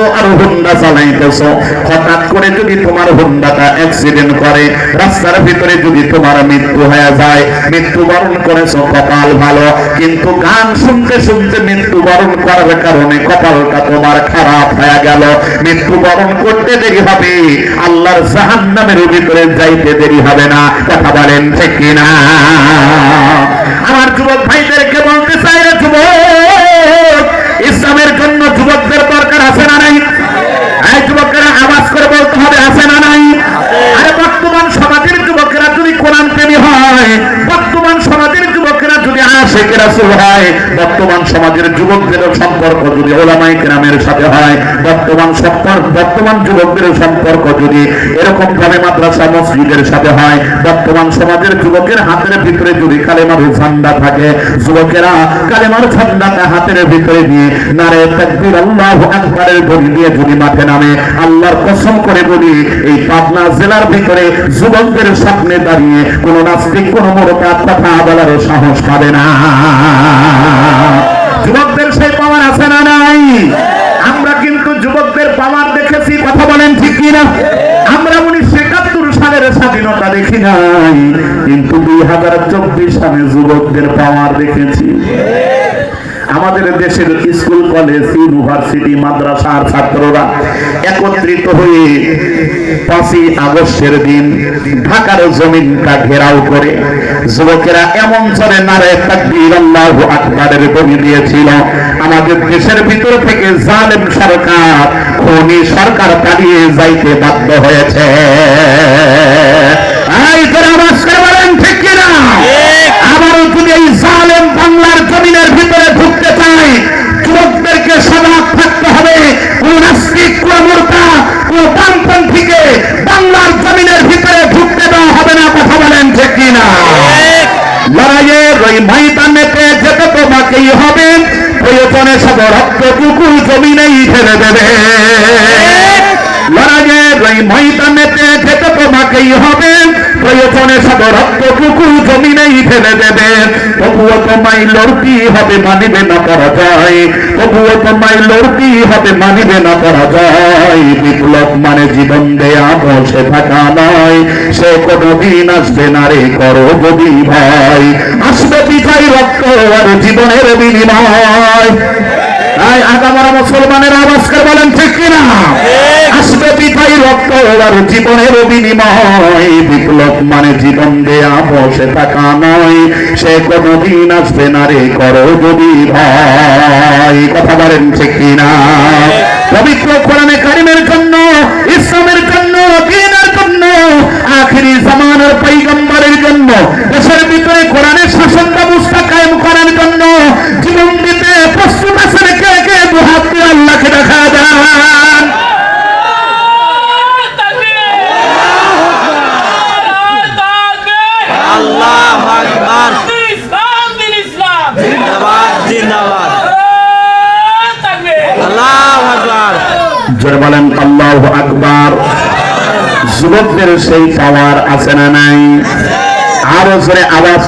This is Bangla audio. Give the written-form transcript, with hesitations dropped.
করতেছো আর হুন্ডা চালাইতেছো, হঠাৎ করে যদি তোমার হুন্ডাটা অ্যাক্সিডেন্ট করে, রাস্তার ভিতরে যদি তোমার মৃত্যু হয়ে যায়, মৃত্যুবরণ করেছো কপাল ভালো, কিন্তু গান শুনতে শুনতে মৃত্যুবরণ করার কারণে কপালটা তোমার খারাপ হয়ে গেল, মৃত্যুবরণ করতে দেরি হবে, আল্লাহর জাহান্নামের ভিতরে যাইতে দেরি হবে না। কথা বলেন ঠিক কিনা? আমার যুবক ভাইদেরকে বলতে চাই, রে যুবক, ইসলামের জন্য যুবকদের দরকার আছে না নাই? এই যুবকেরা আওয়াজ করে বলতে হবে, আছে না নাই? আরে বর্তমান সমাজের যুবকেরা যদি কোরআন প্রেমী হয়, বর্তমান সমাজের যুবকেরা যদি আশিকে রাসূল হয়, বর্তমান সমাজের যুবকদের সম্পর্ক যদি উলামায়ে কেরামের সাথে হয়, বর্তমান যুবকদের সম্পর্ক যদি এরকম ভাবে মাদ্রাসা মসজিদের সাথে হয়, বর্তমান সমাজের যুবকের হাতের ভিতরে যদি কালেমার ঝান্ডা থাকে, যুবকেরা কালেমার ঝান্ডাটা হাতের ভিতরে নিয়ে নারে তাকবীর আল্লাহু আকবারের ধ্বনি দিয়ে যদি মাঠে নামে, আল্লাহর কসম করে বলি, এই পাবনা জেলার ভিতরে যুবকদের সামনে দাঁড়িয়ে কোন নাস্তিক কোন মুরতাদ কথা বলার সাহস পাবে না। যুবকদের সেই পাওয়ার আছে না নাই? আমরা কিন্তু যুবকদের পাওয়ার দেখেছি, কথা বলেন ঠিক কিনা? আমরা 1971 সালের স্বাধীনতা দেখি নাই, কিন্তু 2024 সালে যুবকদের পাওয়ার দেখেছি। আমাদের দেশের স্কুল কলেজ ইউনিভার্সিটি মাদ্রাসার ছাত্ররা একত্রিত হয়ে 5ই আগস্টের দিন ঢাকার জমিনটা ঘেরাও করে যুবকেরা এমন জোরে নারে তাকবীর আল্লাহু আকবারের ধ্বনি দিয়েছিল, আমাদের দেশের ভিতর থেকে জালেম সরকার, খুনি সরকার পালিয়ে যাইতে বাধ্য হয়েছে। এই তোরা আওয়াজ করে বলেন ঠিক কিনা? আবারও যদি এই জালেম বাংলার জমিনের ভিতরে ঢুকতে চায়, যুবকদেরকে সজাগ থাকতে হবে। কোন নাস্তিক, কোন মুরতাদ, কোন বামপন্থীকে বাংলার জমিনের ভিতরে ঢুকতে দেওয়া হবে না। কথা বলেন ঠিক কিনা? লড়াইয়ের ওই ময়দানেতে যেতে তোমাকেই হবে, প্রয়োজনে সব রক্তটুকু জমিনেই ফেলে দেবে। লড়াইয়ের ওই ময়দানেতে যেতে তোমাকেই হবে, প্রয়োজনে সব রক্তটুকু জমিনেই ফেলে দেবে। তবুও তোমায় লড়তেই হবে, মানিবে না পরাজয়। তবুও তোমায় লড়তেই হবে, মানিবে না পরাজয়। বিপ্লব মানে জীবন দেয়া, বসে থাকা নয়, সে কোনদিন আসবে না রে, করো যদি ভয়। আসবে বিজয়, রক্ত আর জীবনের বিনিময়। তাই আগামারা মুসলমানের আওয়াজ করে বলেন ঠিক কিনা? আসবে বিজয়, রক্ত আর জীবনের বিনিময়। বিপ্লব মানে জীবন দেয়া, বসে থাকা নয়, সে কোনদিন আসবে না রে, করো যদি ভয়। কথা বলেন ঠিক কিনা? পবিত্র কোরআনে কারিমের জন্য, ইসলামের জন্য, দ্বীনের জন্য, আখিরি জামানার পয়গম্বরের জন্য, দেশের ভিতরে কোরআনের শাসন ব্যবস্থা কায়েম করার জন্য জীবন দিতে প্রস্তুত আছেন কে কে? দুহাত দিয়ে আল্লাহকে দেখা দেন। আল্লাহু আকবার। জিন্দাবাদ, জিন্দাবাদ। আল্লাহু আকবার। জোরে বলেন আল্লাহু আকবার। যুবকদের সেই পাওয়ার আছে না নাই? আরো জোরে আওয়াজ